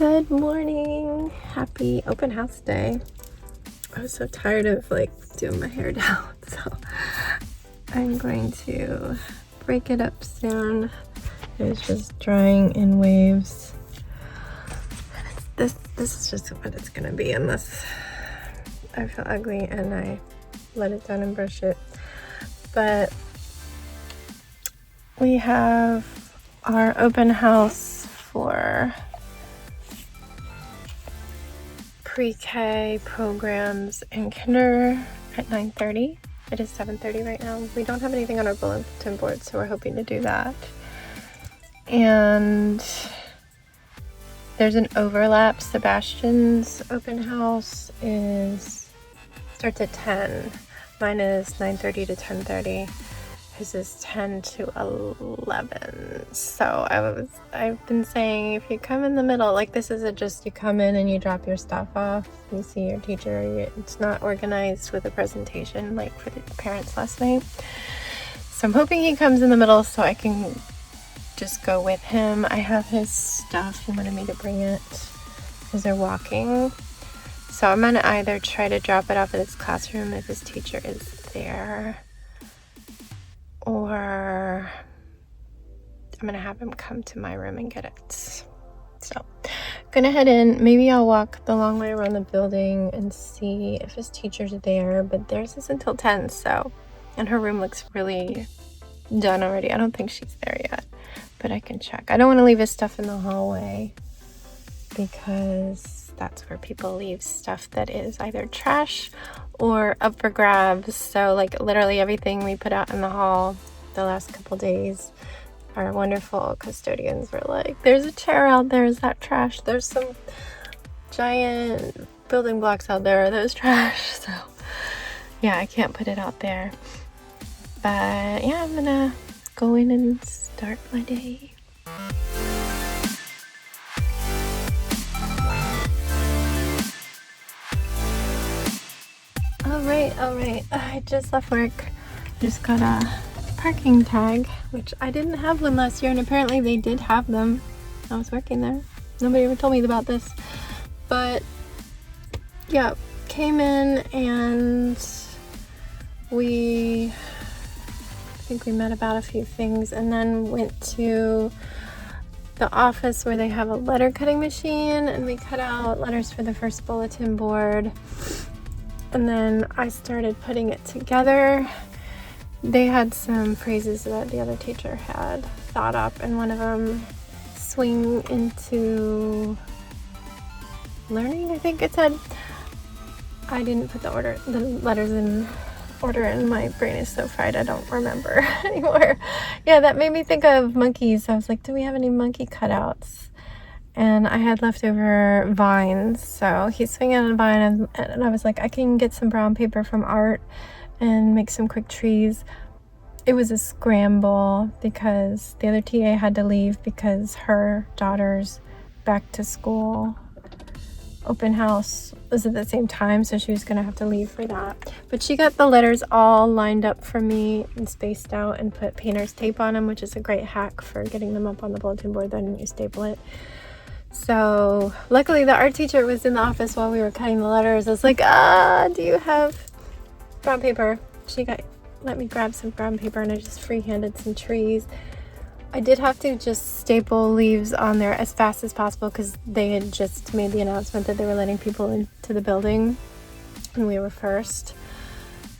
Good morning. Happy open house day. I was so tired of doing my hair down, so I'm going to break it up soon. It was just drying in waves. This is just what it's gonna be unless I feel ugly and I let it down and brush it. But we have our open house for pre-K programs in kinder at 9:30. It is 7:30 right now. We don't have anything on our bulletin board, so we're hoping to do that. And there's an overlap. Sebastian's open house starts at 10. Mine is 9:30 to 10:30. His is 10 to 11. So I've been saying, if you come in the middle, this isn't just you come in and you drop your stuff off, you see your teacher, it's not organized with a presentation like for the parents last night. So I'm hoping he comes in the middle so I can just go with him. I have his stuff. He wanted me to bring it as they're walking. So I'm gonna either try to drop it off at his classroom if his teacher is there, or I'm gonna have him come to my room and get it. So gonna head in. Maybe I'll walk the long way around the building and see if his teacher's there, but theirs is until 10, so, and her room looks really done already. I don't think she's there yet, but I can check. I don't want to leave his stuff in the hallway because that's where people leave stuff that is either trash or up for grabs. So literally everything we put out in the hall the last couple days, our wonderful custodians were like, there's a chair out there, is that trash? There's some giant building blocks out there, are those trash? So yeah, I can't put it out there. But yeah, I'm gonna go in and start my day. All right. I just left work. Just got a parking tag, which I didn't have one last year, and apparently they did have them. I was working there. Nobody ever told me about this. But yeah, came in and I think we met about a few things, and then went to the office where they have a letter cutting machine, and we cut out letters for the first bulletin board. And then I started putting it together. They had some phrases that the other teacher had thought up, and one of them, swing into learning, I think it said. I didn't put the letters in order, and my brain is so fried I don't remember anymore. Yeah, that made me think of monkeys. I was like, do we have any monkey cutouts? And I had leftover vines, so he's swinging on a vine, and I was like, I can get some brown paper from Art and make some quick trees. It was a scramble because the other TA had to leave because her daughter's back to school open house was at the same time, so she was gonna have to leave for that. But she got the letters all lined up for me and spaced out and put painter's tape on them, which is a great hack for getting them up on the bulletin board. Then you staple it. So luckily the art teacher was in the office while we were cutting the letters. I was like, do you have brown paper? She let me grab some brown paper, and I just free-handed some trees. I did have to just staple leaves on there as fast as possible because they had just made the announcement that they were letting people into the building, and we were first.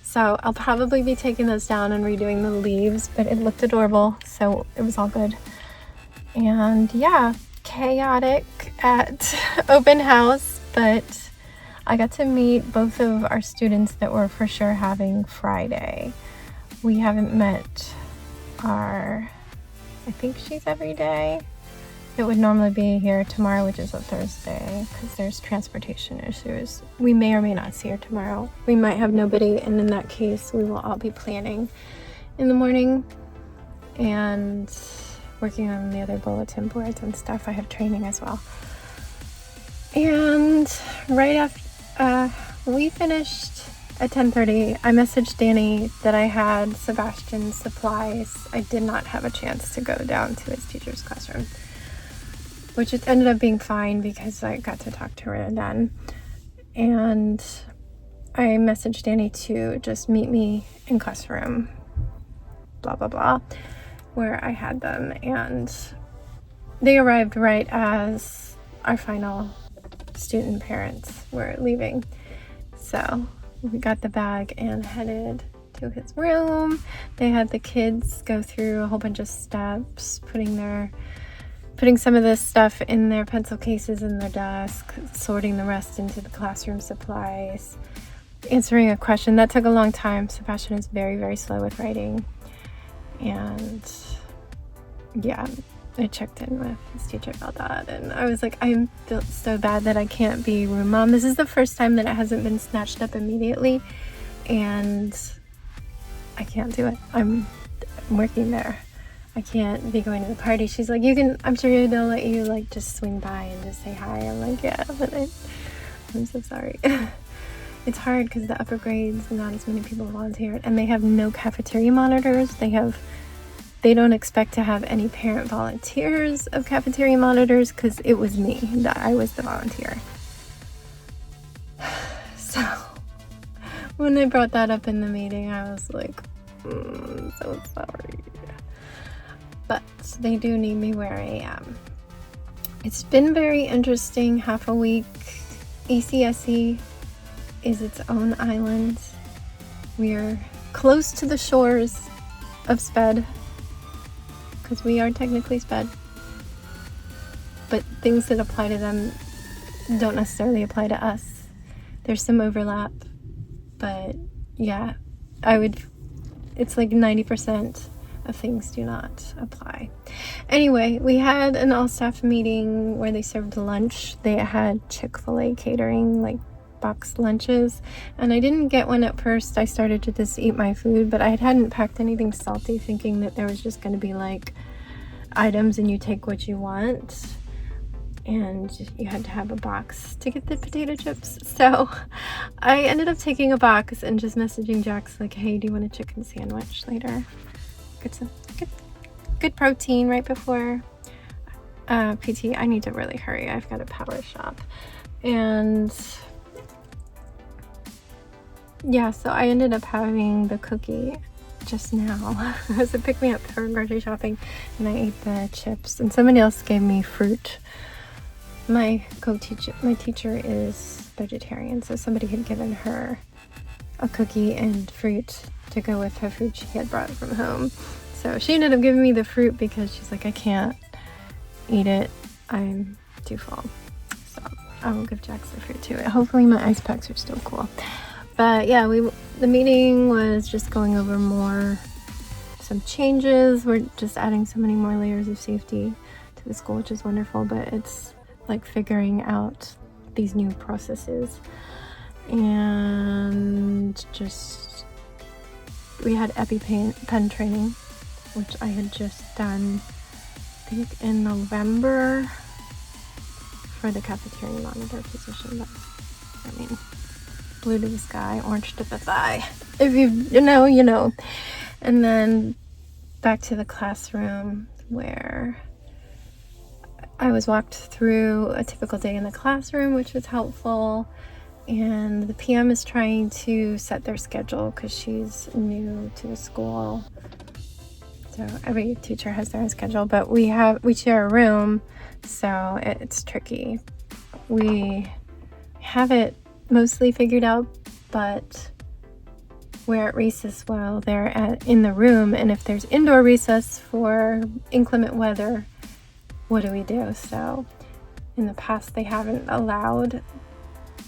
So I'll probably be taking those down and redoing the leaves, but it looked adorable, so it was all good. And yeah, chaotic at open house, but I got to meet both of our students that were for sure having Friday. We haven't met I think she's every day. It would normally be here tomorrow, which is a Thursday, because there's transportation issues. We may or may not see her tomorrow. We might have nobody, and in that case, we will all be planning in the morning and working on the other bulletin boards and stuff. I have training as well. And right after we finished at 10:30, I messaged Danny that I had Sebastian's supplies. I did not have a chance to go down to his teacher's classroom. which it ended up being fine because I got to talk to her again. And I messaged Danny to just meet me in classroom, blah, blah, blah, where I had them. And they arrived right as our final student parents were leaving. So we got the bag and headed to his room. They had the kids go through a whole bunch of steps, putting some of this stuff in their pencil cases in their desk, sorting the rest into the classroom supplies, answering a question. That took a long time. Sebastian is very, very slow with writing. And yeah, I checked in with his teacher about that, and I was like, I feel so bad that I can't be room mom. This is the first time that it hasn't been snatched up immediately, and I can't do it. I'm working there. I can't be going to the party. She's like, I'm sure they'll let you like just swing by and just say hi. I'm like, yeah, but I'm so sorry. It's hard because the upper grades, not as many people volunteered, and they have no cafeteria monitors. They don't expect to have any parent volunteers of cafeteria monitors because it was me that I was the volunteer. So when I brought that up in the meeting, I was like, so sorry. But they do need me where I am. It's been very interesting, half a week. ECSE is its own island. We're close to the shores of SPED, because we are technically SPED, but things that apply to them don't necessarily apply to us. There's some overlap, but yeah, it's like 90% of things do not apply. Anyway, we had an all-staff meeting where they served lunch. They had Chick-fil-A catering, like boxed lunches, and I didn't get one at first. I started to just eat my food, but I hadn't packed anything salty, thinking that there was just going to be like items and you take what you want, and you had to have a box to get the potato chips. So I ended up taking a box and just messaging Jax like, hey, do you want a chicken sandwich later? Good protein right before PT. I need to really hurry. I've got a power shop. And yeah, so I ended up having the cookie just now as a pick-me-up for grocery shopping, and I ate the chips, and somebody else gave me fruit. My teacher is vegetarian, so somebody had given her a cookie and fruit to go with her food she had brought from home. So she ended up giving me the fruit because she's like, I can't eat it, I'm too full. So I will give Jax the fruit too. Hopefully my ice packs are still cool. But yeah, the meeting was just going over some changes. We're just adding so many more layers of safety to the school, which is wonderful, but it's like figuring out these new processes. And just, we had EpiPen training, which I had just done, I think in November, for the cafeteria monitor position. But I mean, blue to the sky, orange to the thigh. If you know, you know. And then back to the classroom, where I was walked through a typical day in the classroom, which was helpful. And the PM is trying to set their schedule because she's new to the school. So every teacher has their own schedule, but we share a room, so it's tricky. We have it mostly figured out, but we're at recess while they're in the room, and if there's indoor recess for inclement weather, what do we do? So in the past, they haven't allowed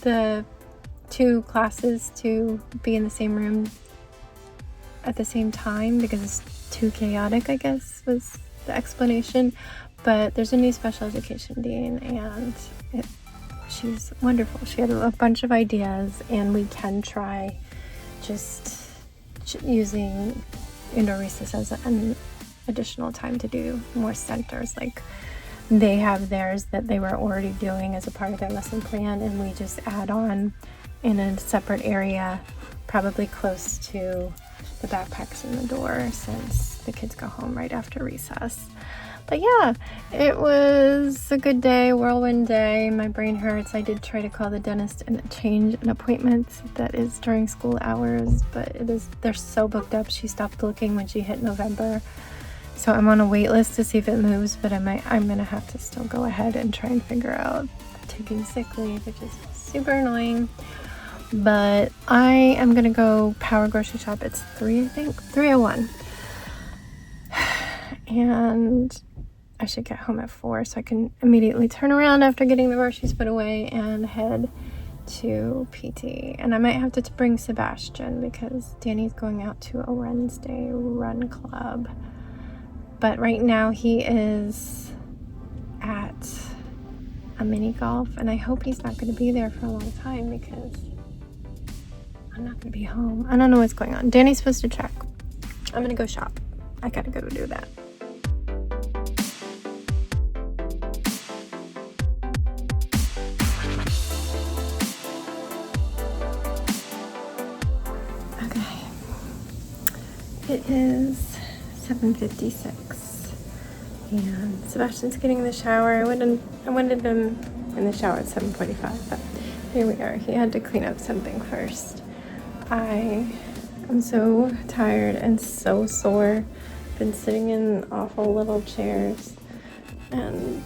the two classes to be in the same room at the same time because it's too chaotic, I guess, was the explanation. But there's a new special education dean, and she's wonderful. She had a bunch of ideas, and we can try just using indoor recess as an additional time to do more centers. Like, they have theirs that they were already doing as a part of their lesson plan, and we just add on in a separate area, probably close to the backpacks in the door, since the kids go home right after recess. But yeah, it was a good day, whirlwind day. My brain hurts. I did try to call the dentist and change an appointment that is during school hours, but they're so booked up. She stopped looking when she hit November. So I'm on a wait list to see if it moves, but I'm gonna have to still go ahead and try and figure out taking sick leave, which is super annoying. But I am gonna go power grocery shop. It's 3:01. And I should get home at 4 so I can immediately turn around after getting the groceries put away and head to PT. And I might have to bring Sebastian because Danny's going out to a Wednesday run club. But right now he is at a mini golf, and I hope he's not going to be there for a long time because I'm not going to be home. I don't know what's going on. Danny's supposed to check. I'm going to go shop. I got to go do that. It is 7:56 and Sebastian's getting in the shower. I wanted him in the shower at 7:45, but here we are. He had to clean up something first. I am so tired and so sore. Been sitting in awful little chairs, and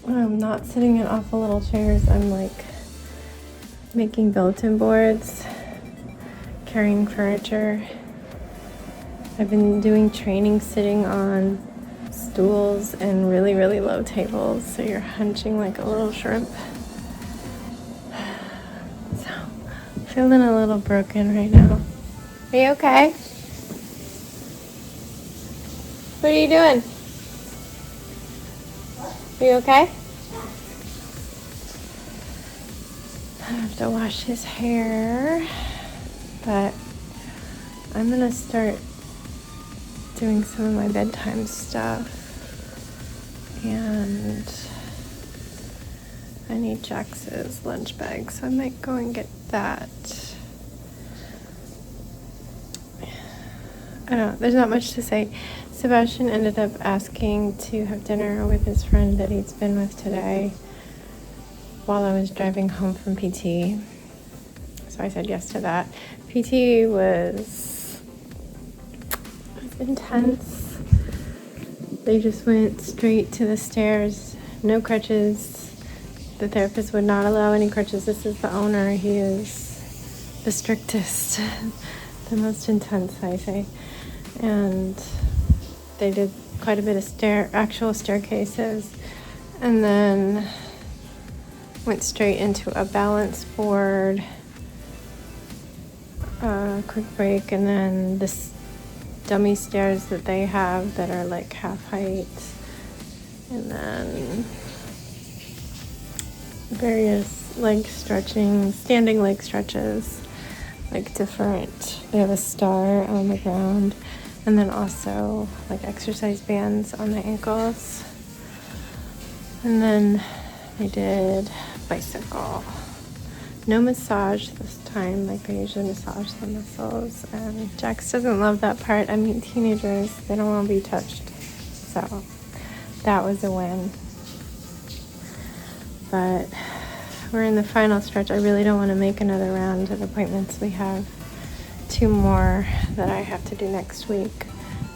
when I'm not sitting in awful little chairs, I'm like making bulletin boards, carrying furniture. I've been doing training sitting on stools and really, really low tables, so you're hunching like a little shrimp. So, feeling a little broken right now. Are you okay? What are you doing? Are you okay? I have to wash his hair, but I'm gonna start doing some of my bedtime stuff, and I need Jax's lunch bag, so I might go and get that. I don't know, there's not much to say. Sebastian ended up asking to have dinner with his friend that he's been with today while I was driving home from PT, so I said yes to that. PT was intense. They just went straight to the stairs, no crutches. The therapist would not allow any crutches. This is the owner. He is the strictest, the most intense, I say. And they did quite a bit of actual staircases, and then went straight into a balance board, quick break, and then this dummy stairs that they have that are like half height, and then various leg stretching, standing leg stretches, like different. They have a star on the ground, and then also like exercise bands on the ankles. And then they did bicycle. No massage this time, like they usually massage the muscles, and Jax doesn't love that part. I mean, teenagers, they don't want to be touched, so that was a win. But we're in the final stretch. I really don't want to make another round of appointments. We have 2 more that I have to do next week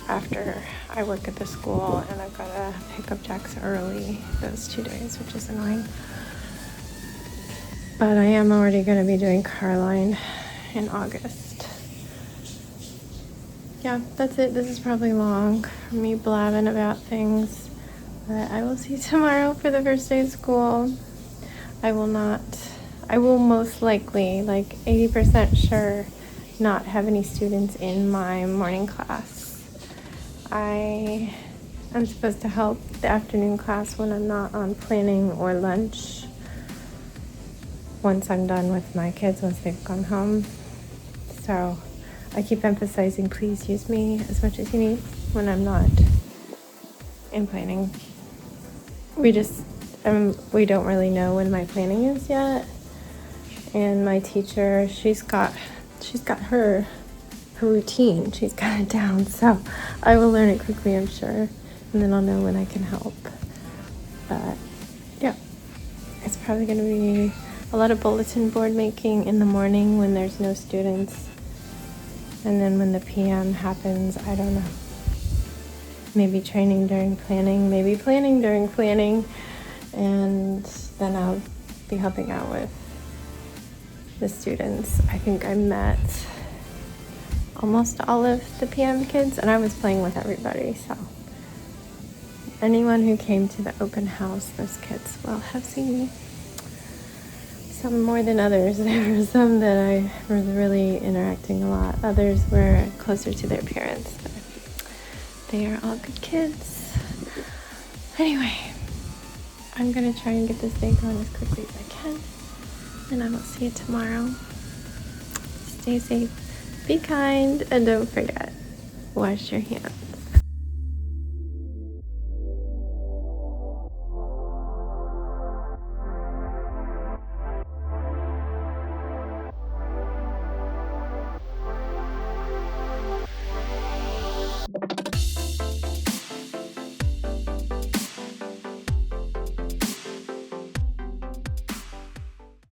after I work at the school, and I've got to pick up Jax early those 2 days, which is annoying. But I am already going to be doing Caroline in August. Yeah, that's it. This is probably long for me blabbing about things. But I will see you tomorrow for the first day of school. I will most likely, like 80% sure, not have any students in my morning class. I am supposed to help the afternoon class when I'm not on planning or lunch. Once I'm done with my kids, once they've gone home. So I keep emphasizing, please use me as much as you need when I'm not in planning. We don't really know when my planning is yet. And my teacher, she's got her routine. She's got it down, so I will learn it quickly, I'm sure. and then I'll know when I can help. But yeah, it's probably going to be a lot of bulletin board making in the morning when there's no students, and then when the PM happens, I don't know. Maybe training during planning, maybe planning during planning, and then I'll be helping out with the students. I think I met almost all of the PM kids, and I was playing with everybody, so anyone who came to the open house, those kids will have seen me. Some more than others. There were some that I was really interacting a lot. Others were closer to their parents, but they are all good kids. Anyway, I'm gonna try and get this day going as quickly as I can, and I will see you tomorrow. Stay safe, be kind, and don't forget, wash your hands.